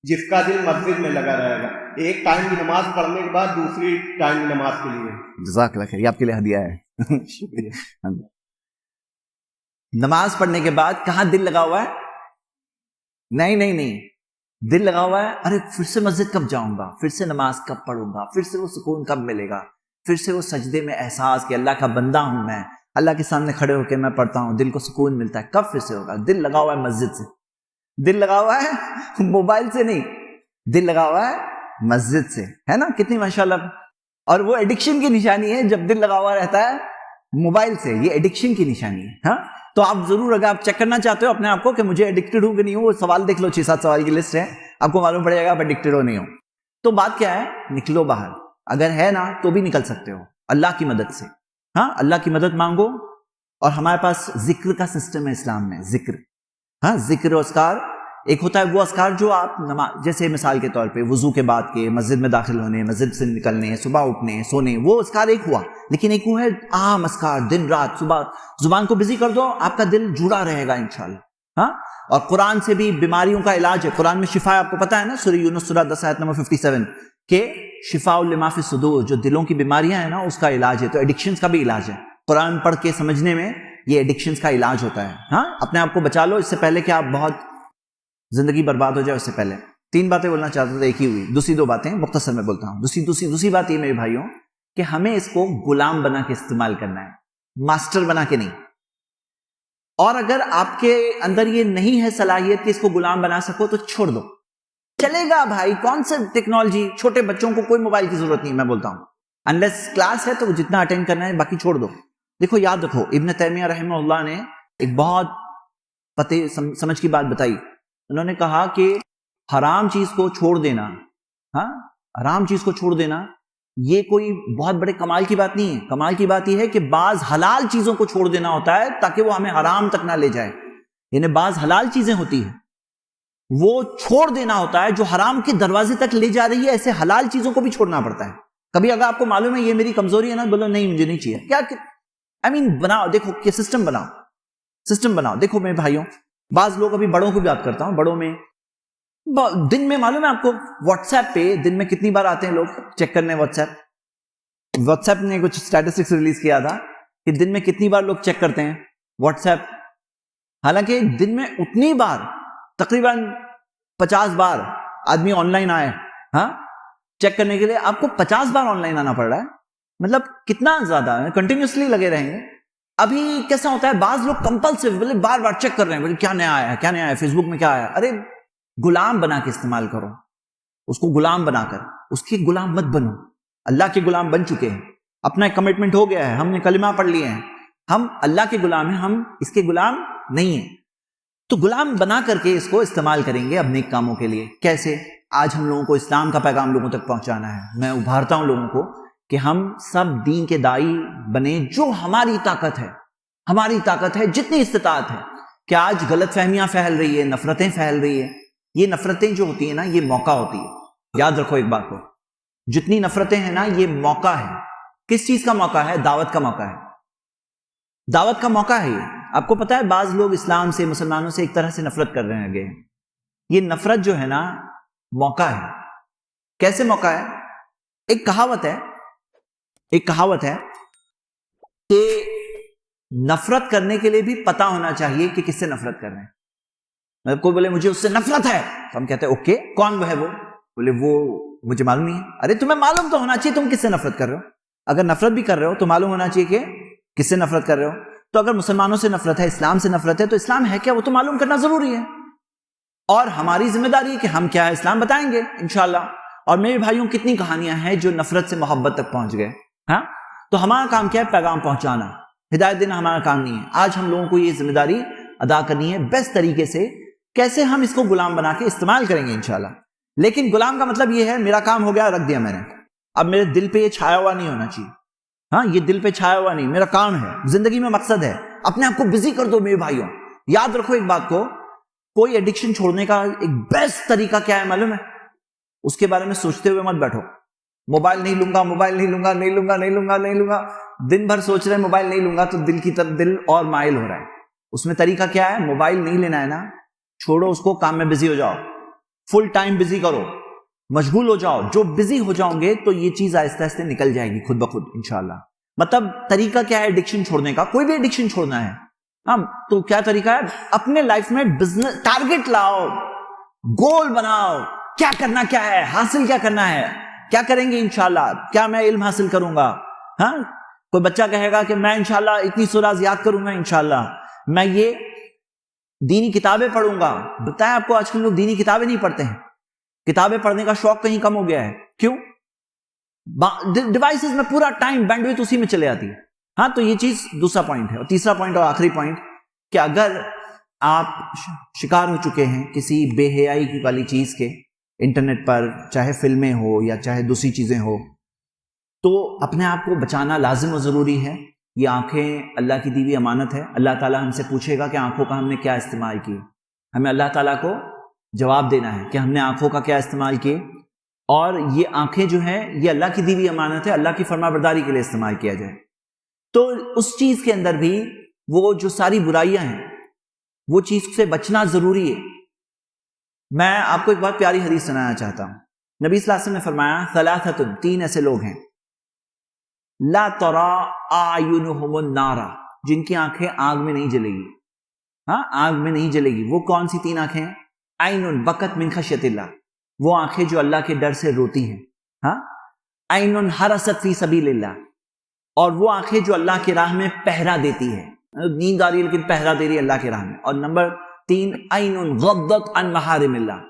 جس کا دل مسجد میں لگا رہے گا, ایک ٹائم کی نماز پڑھنے کے بعد دوسری ٹائم کی نماز کے لیے. جزاک اللہ خیر, یہ آپ کے لیے ہدیہ ہے. شکریہ. نماز پڑھنے کے بعد کہاں دل لگا ہوا ہے؟ نہیں نہیں نہیں, دل لگا ہوا ہے ارے پھر سے مسجد کب جاؤں گا, پھر سے نماز کب پڑھوں گا, پھر سے وہ سکون کب ملے گا, پھر سے وہ سجدے میں احساس کہ اللہ کا بندہ ہوں میں, اللہ کے سامنے کھڑے ہو کے میں پڑھتا ہوں, دل کو سکون ملتا ہے. کب پھر سے ہوگا؟ دل لگا ہوا ہے مسجد سے. دل لگا ہوا ہے موبائل سے نہیں, دل لگا ہوا ہے مسجد سے, ہے نا؟ کتنی ماشاءاللہ. اور وہ ایڈکشن کی نشانی ہے جب دل لگا ہوا رہتا ہے موبائل سے. یہ ایڈکشن کی نشانی ہے. ہاں تو آپ ضرور, اگر آپ چیک کرنا چاہتے ہو اپنے آپ کو کہ مجھے ایڈکٹڈ ہوں کہ نہیں ہوں, وہ سوال دیکھ لو, 6-7 سوال کی لسٹ ہے, آپ کو معلوم پڑے گا آپ ایڈکٹڈ ہو نہیں ہو. تو بات کیا ہے؟ نکلو باہر. اگر ہے نا تو بھی نکل سکتے ہو اللہ کی مدد سے. ہاں اللہ کی مدد مانگو. اور ہمارے پاس ذکر کا سسٹم ہے اسلام میں. ذکر, ہاں ذکر و اذکار. ایک ہوتا ہے وہ اذکار جو آپ جیسے مثال کے طور پہ وضو کے بعد کے, مسجد میں داخل ہونے, مسجد سے نکلنے, صبح اٹھنے, سونے, وہ اذکار ایک ہوا. لیکن ایک وہ ہے عام اذکار, دن رات صبح زبان کو بزی کر دو, آپ کا دل جڑا رہے گا انشاءاللہ. ہاں اور قرآن سے بھی بیماریوں کا علاج ہے. قرآن میں شفا ہے, آپ کو پتا ہے نا, سورہ یونس سورہ 10 آیت نمبر 57 کہ شفاء لما فی الصدور, جو دلوں کی بیماریاں ہیں نا اس کا علاج ہے. تو ایڈکشنز کا بھی علاج ہے. قرآن پڑھ کے سمجھنے میں یہ ایڈکشنز کا علاج ہوتا ہے. ہاں اپنے آپ کو بچا لو اس سے پہلے کہ آپ بہت زندگی برباد ہو جائے. اس سے پہلے 3 باتیں بولنا چاہتا تھا, ایک ہی ہوئی. دوسری 2 باتیں مختصر میں بولتا ہوں. دوسری بات یہ میرے بھائیوں کہ ہمیں اس کو غلام بنا کے استعمال کرنا ہے, ماسٹر بنا کے نہیں. اور اگر آپ کے اندر یہ نہیں ہے صلاحیت کہ اس کو غلام بنا سکو تو چھوڑ دو, چلے گا بھائی. کون سے ٹیکنالوجی, چھوٹے بچوں کو کوئی موبائل کی ضرورت نہیں, میں بولتا ہوں. انلیس کلاس ہے تو جتنا اٹینڈ کرنا ہے باقی چھوڑ دو. دیکھو یاد رکھو, ابن تیمیہ رحمہ اللہ نے ایک بہت سمجھ کی بات بتائی. انہوں نے کہا کہ حرام چیز کو چھوڑ دینا, ہاں حرام چیز کو چھوڑ دینا یہ کوئی بہت بڑے کمال کی بات نہیں ہے. کمال کی بات یہ ہے کہ بعض حلال چیزوں کو چھوڑ دینا ہوتا ہے تاکہ وہ ہمیں حرام تک نہ لے جائے. یعنی بعض حلال چیزیں ہوتی ہیں وہ چھوڑ دینا ہوتا ہے جو حرام کے دروازے تک لے جا رہی ہے. ایسے حلال چیزوں کو بھی چھوڑنا پڑتا ہے. کبھی اگر آپ کو معلوم ہے یہ میری کمزوری ہے نا, بولو نہیں مجھے نہیں چاہیے. کیا بناؤ, دیکھو کہ سسٹم بناؤ. دیکھو میرے بھائیوں, بعض لوگ, ابھی بڑوں کو بھی بات کرتا ہوں, بڑوں میں دن میں معلوم ہے آپ کو واٹس ایپ پہ دن میں کتنی بار آتے ہیں لوگ چیک کرنے. واٹس ایپ نے کچھ اسٹیٹسٹکس ریلیز کیا تھا کہ دن میں کتنی بار لوگ چیک کرتے ہیں واٹس ایپ. حالانکہ دن میں اتنی بار, تقریباً 50 بار آدمی آن لائن آئے ہاں چیک کرنے کے لیے, آپ کو 50 بار آن لائن آنا پڑ رہا ہے. مطلب کتنا زیادہ کنٹینیوسلی لگے رہیں گے. ابھی کیسا ہوتا ہے, بعض لوگ کمپلسری بار بار چیک کر رہے ہیں, بولے کیا نیا آیا ہے, فیس بک میں کیا آیا. ارے غلام بنا کے استعمال کرو اس کو, غلام بنا کر. اس کے غلام مت بنو, اللہ کے غلام بن چکے ہیں. اپنا ایک کمٹمنٹ ہو گیا ہے, ہم نے کلمہ پڑھ لیے ہیں, ہم اللہ کے غلام ہیں, ہم اس کے غلام نہیں ہیں. تو غلام بنا کر کے اس کو استعمال کریں گے اپنے کاموں کے لیے. کیسے؟ آج ہم لوگوں کو اسلام کا پیغام لوگوں تک پہنچانا ہے. میں ابھارتا ہوں لوگوں کو کہ ہم سب دین کے داعی بنے, جو ہماری طاقت ہے جتنی استطاعت ہے. کہ آج غلط فہمیاں پھیل رہی ہے, نفرتیں پھیل رہی ہے. یہ نفرتیں جو ہوتی ہیں نا یہ موقع ہوتی ہے. یاد رکھو ایک بات کو, جتنی نفرتیں ہیں نا یہ موقع ہے. کس چیز کا موقع ہے؟ دعوت کا موقع ہے. دعوت کا موقع ہے یہ. آپ کو پتا ہے بعض لوگ اسلام سے, مسلمانوں سے ایک طرح سے نفرت کر رہے ہیں. یہ نفرت جو ہے نا موقع ہے. کیسے موقع ہے؟ ایک کہاوت ہے کہ نفرت کرنے کے لیے بھی پتا ہونا چاہیے کہ کس سے نفرت کر رہے ہیں. مطلب کوئی بولے مجھے اس سے نفرت ہے تو ہم کہتے ہیں اوکے کون وہ ہے؟ وہ بولے وہ مجھے معلوم نہیں ہے. ارے تمہیں معلوم تو ہونا چاہیے تم کس سے نفرت کر رہے ہو. اگر نفرت بھی کر رہے ہو تو معلوم ہونا چاہیے کہ کس سے نفرت کر رہے ہو. تو اگر مسلمانوں سے نفرت ہے، اسلام سے نفرت ہے، تو اسلام ہے کیا وہ تو معلوم کرنا ضروری ہے. اور ہماری ذمہ داری ہے کہ ہم کیا ہے اسلام بتائیں گے انشاءاللہ. اور میرے بھائیوں کتنی کہانیاں ہیں جو نفرت سے محبت تک پہنچ گئے. ہاں تو ہمارا کام کیا ہے؟ پیغام پہنچانا، ہدایت دینا ہمارا کام نہیں ہے. آج ہم لوگوں کو یہ ذمہ داری ادا کرنی ہے بیسٹ طریقے سے. کیسے ہم اس کو غلام بنا کے استعمال کریں گے انشاءاللہ. لیکن غلام کا مطلب یہ ہے میرا کام ہو گیا، رکھ دیا میں نے، اب میرے دل پہ یہ چھایا ہوا نہیں ہونا چاہیے. ہاں یہ دل پہ چھایا ہوا نہیں، میرا کام ہے، زندگی میں مقصد ہے. اپنے آپ کو بزی کر دو میرے بھائیوں. یاد رکھو ایک بات کو، کوئی ایڈکشن چھوڑنے کا ایک بیسٹ طریقہ کیا ہے معلوم ہے؟ اس کے بارے میں سوچتے ہوئے مت بیٹھو. موبائل نہیں لوں گا، موبائل نہیں لوں گا، نہیں لوں گا، نہیں لوں گا، نہیں لوں گا. دن بھر سوچ رہے ہیں موبائل نہیں لوں گا تو دل کی طرف دل اور مائل ہو رہا ہے. اس میں طریقہ کیا ہے؟ موبائل نہیں لینا ہے نا، چھوڑو اس کو، کام میں بزی ہو جاؤ، فل ٹائم بزی کرو، مشغول ہو جاؤ. جو بزی ہو جاؤں گے تو یہ چیز آہستہ آہستہ نکل جائے گی خود بخود انشاءاللہ. مطلب طریقہ کیا ہے ایڈکشن چھوڑنے کا؟ کوئی بھی ایڈکشن چھوڑنا ہے ہاں تو کیا طریقہ ہے؟ اپنے لائف میں بزنس ٹارگٹ لاؤ، گول بناؤ. کیا کرنا، کیا ہے حاصل، کیا کرنا ہے، کیا کریں گے انشاءاللہ. کیا میں علم حاصل کروں گا. ہاں کوئی بچہ کہے گا کہ میں انشاءاللہ اتنی سورہ یاد کروں گا، انشاءاللہ میں یہ دینی کتابیں پڑھوں گا. بتائیں آپ کو آج کل لوگ دینی کتابیں نہیں پڑھتے ہیں. کتابیں پڑھنے کا شوق کہیں کم ہو گیا ہے. کیوں؟ ڈیوائسز میں پورا ٹائم بینڈویتھ اسی میں چلے آتی ہے. ہاں تو یہ چیز دوسرا پوائنٹ ہے. اور تیسرا پوائنٹ اور آخری پوائنٹ کہ اگر آپ شکار ہو چکے ہیں کسی بے حیائی والی چیز کے انٹرنیٹ پر، چاہے فلمیں ہو یا چاہے دوسری چیزیں ہو، تو اپنے آپ کو بچانا لازم و ضروری ہے. یہ آنکھیں اللہ کی دی ہوئی امانت ہے. اللہ تعالیٰ ہم سے پوچھے گا کہ آنکھوں کا ہم نے کیا استعمال کی. ہمیں اللہ تعالیٰ کو جواب دینا ہے کہ ہم نے آنکھوں کا کیا استعمال کیے. اور یہ آنکھیں جو ہیں یہ اللہ کی دی ہوئی امانت ہے، اللہ کی فرما برداری کے لیے استعمال کیا جائے. تو اس چیز کے اندر بھی وہ جو ساری برائیاں ہیں وہ چیز سے بچنا ضروری ہے. میں آپ کو ایک بات پیاری حدیث سنانا چاہتا ہوں. نبی صلی اللہ علیہ وسلم نے فرمایا ثلاثۃ، تین ایسے لوگ ہیں لا ترا اعینہم النار، جن کی آنکھیں آگ میں نہیں جلے گی. ہاں آگ میں نہیں جلے گی. وہ کون سی تین آنکھیں ہیں؟ عین بکت من خشیۃ اللہ، وہ آنکھیں جو اللہ کے ڈر سے روتی ہیں. ہاں عین حرست فی سبیل اللہ، اور وہ آنکھیں جو اللہ کی راہ میں پہرا دیتی ہے. نیند آ رہی ہے لیکن پہرا دے رہی ہے اللہ کی راہ میں. اور نمبر 3 عین غضت عن محارم اللہ،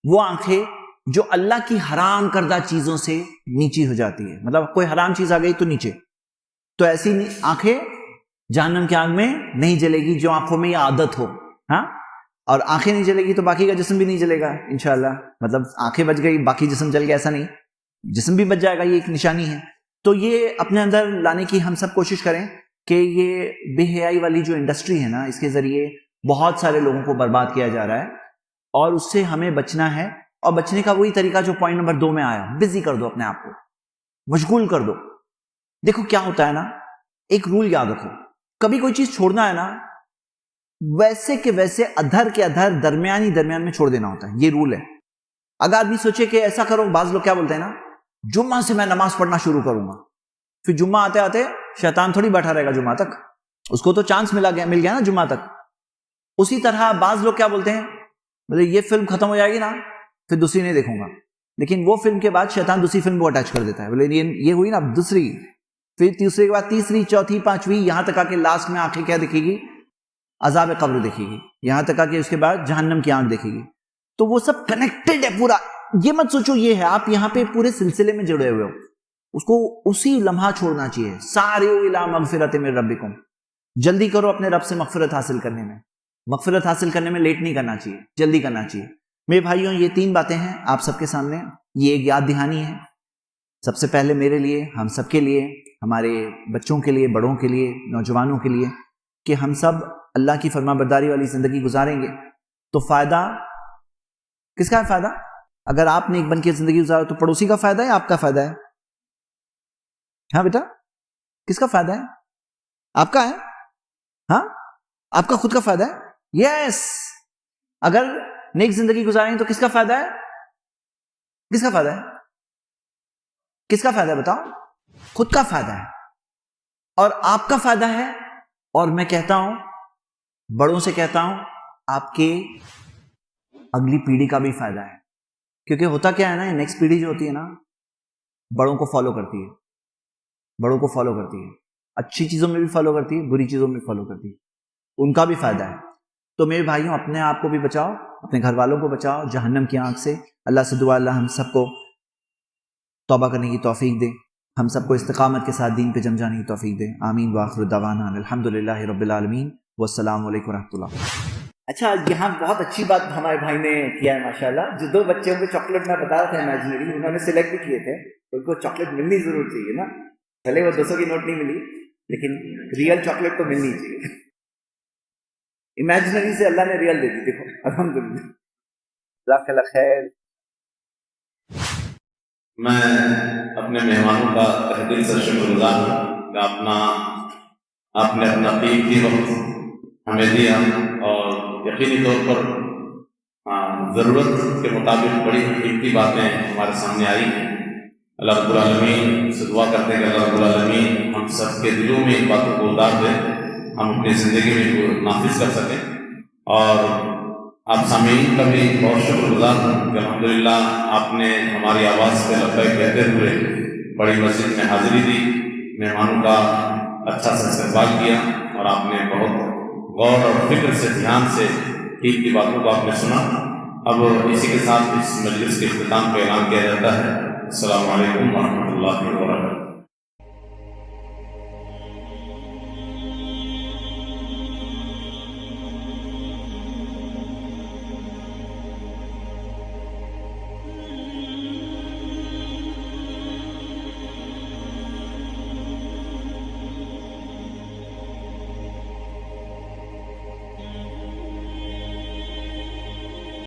وہ آنکھیں جو اللہ کی حرام کردہ چیزوں سے نیچی ہو جاتی ہے. مطلب کوئی حرام چیز آ گئی تو نیچے. تو ایسی آنکھیں جہنم کی آگ میں نہیں جلے گی جو آنکھوں میں یہ عادت ہو. ہاں اور آنکھیں نہیں جلے گی تو باقی کا جسم بھی نہیں جلے گا انشاءاللہ. مطلب آنکھیں بچ گئی باقی جسم جل گیا، ایسا نہیں، جسم بھی بچ جائے گا. یہ ایک نشانی ہے. تو یہ اپنے اندر لانے کی ہم سب کوشش کریں کہ یہ بے حیائی والی جو انڈسٹری ہے نا، اس کے ذریعے بہت سارے لوگوں کو برباد کیا جا رہا ہے اور اس سے ہمیں بچنا ہے. اور بچنے کا وہی طریقہ جو پوائنٹ نمبر 2 میں آیا، بزی کر دو اپنے آپ کو، مشغول کر دو. دیکھو کیا ہوتا ہے نا، ایک رول یاد رکھو، کبھی کوئی چیز چھوڑنا ہے نا ویسے کہ ویسے ادھر کے ادھر درمیان میں چھوڑ دینا ہوتا ہے. یہ رول ہے. اگر آدمی سوچے کہ ایسا کرو، بعض لوگ کیا بولتے ہیں نا، جمعہ سے میں نماز پڑھنا شروع کروں گا، پھر جمعہ آتے آتے شیطان تھوڑی بیٹھا رہے گا جمعہ تک، اس کو تو چانس مل گیا نا جمعہ تک. اسی طرح بعض لوگ کیا بولتے ہیں، مطلب یہ فلم ختم ہو جائے گی نا پھر دوسری نہیں دیکھوں گا، لیکن وہ فلم کے بعد شیطان دوسری فلم کو اٹیچ کر دیتا ہے. بولے یہ ہوئی نا دوسری، پھر تیسرے کے بعد تیسری، چوتھی، پانچویں، یہاں تک آ کے لاسٹ میں آنکھیں کیا دیکھے گی؟ عذاب قبر دیکھے گی. یہاں تک آ کے اس کے بعد جہنم کی آنکھ دیکھے گی. تو وہ سب کنیکٹڈ ہے پورا. یہ مت سوچو یہ ہے، آپ یہاں پہ پورے سلسلے میں جڑے ہوئے ہو. اس کو اسی لمحہ چھوڑنا چاہیے. سارعوا الی مغفرۃ من ربکم، جلدی کرو اپنے رب سے مغفرت حاصل کرنے میں. مغفرت حاصل کرنے میں لیٹ نہیں کرنا چاہیے، جلدی کرنا چاہیے. میرے بھائیوں یہ 3 باتیں ہیں آپ سب کے سامنے. یہ ایک یاد دہانی ہے سب سے پہلے میرے لیے، ہم سب کے لیے، ہمارے بچوں کے لیے، بڑوں کے لیے، نوجوانوں کے لیے، کہ ہم سب اللہ کی فرما برداری والی زندگی گزاریں گے تو فائدہ کس کا ہے؟ فائدہ اگر آپ نے ایک بن کے زندگی گزارا تو پڑوسی کا فائدہ ہے، آپ کا فائدہ ہے. ہاں بیٹا کس کا فائدہ ہے؟ آپ کا ہے. ہاں آپ کا خود کا فائدہ ہے. یس اگر نیک زندگی گزاریں تو کس کا فائدہ ہے؟ کس کا فائدہ ہے؟ کس کا فائدہ ہے بتاؤ؟ خود کا فائدہ ہے اور آپ کا فائدہ ہے، اور میں کہتا ہوں، بڑوں سے کہتا ہوں، آپ کے اگلی پیڑھی کا بھی فائدہ ہے. کیونکہ ہوتا کیا ہے نا، نیکسٹ پیڑھی جو ہوتی ہے نا، بڑوں کو فالو کرتی ہے، بڑوں کو فالو کرتی ہے، اچھی چیزوں میں بھی فالو کرتی ہے، بری چیزوں میں فالو کرتی ہے، ان کا بھی فائدہ ہے. تو میرے بھائیوں، اپنے آپ کو بھی بچاؤ، اپنے گھر والوں کو بچاؤ جہنم کی آنکھ سے. اللہ سے دعا، اللہ ہم سب کو توبہ کرنے کی توفیق دے، ہم سب کو استقامت کے ساتھ دین پہ جم جانے کی توفیق دے. آمین وآخر دعوانا الحمدللہ رب العالمین والسلام علیکم ورحمۃ اللہ. اچھا، یہاں بہت اچھی بات ہمارے بھائی نے کیا ہے ماشاءاللہ. جو 2 بچوں کو چاکلیٹ میں بتا رہا تھا امیجنری، انہوں نے سلیکٹ بھی کیے تھے، ان کو چاکلیٹ ملنی ضرور چاہیے نا. بھلے وہ 200 کی نوٹ نہیں ملی، لیکن ریئل چاکلیٹ تو ملنی چاہیے. امیجنری سے اللہ نے ریئل دے دی. دیکھو الحمدللہ، جزاک اللہ خیر. میں اپنے مہمانوں کا تہ دل سے شکر گزار ہوں کہ آپ نے اپنا قیمتی وقت ہمیں دیا اور یقینی طور پر ضرورت کے مطابق بڑی قیمتی باتیں ہمارے سامنے آئی ہیں. اللہ رب العالمین سے دعا کرتے ہیں کہ اللہ رب العالمین ہم سب کے دلوں میں ان باتوں کو اتار دیں، ہم اپنی زندگی میں ان کو نافذ کر سکیں. اور آپ سامعین کا بھی بہت شکر گزار ہوں کہ الحمدللہ آپ نے ہماری آواز پہ لبیک کہتے ہوئے بڑی مسجد میں حاضری دی، مہمانوں کا اچھا سا استقبال کیا، اور آپ نے بہت غور اور فکر سے، دھیان سے عید کی باتوں کو آپ نے سنا. اب اسی کے ساتھ اس مجلس کے اختتام کا اعلان کیا جاتا ہے. السلام علیکم ورحمۃ اللہ.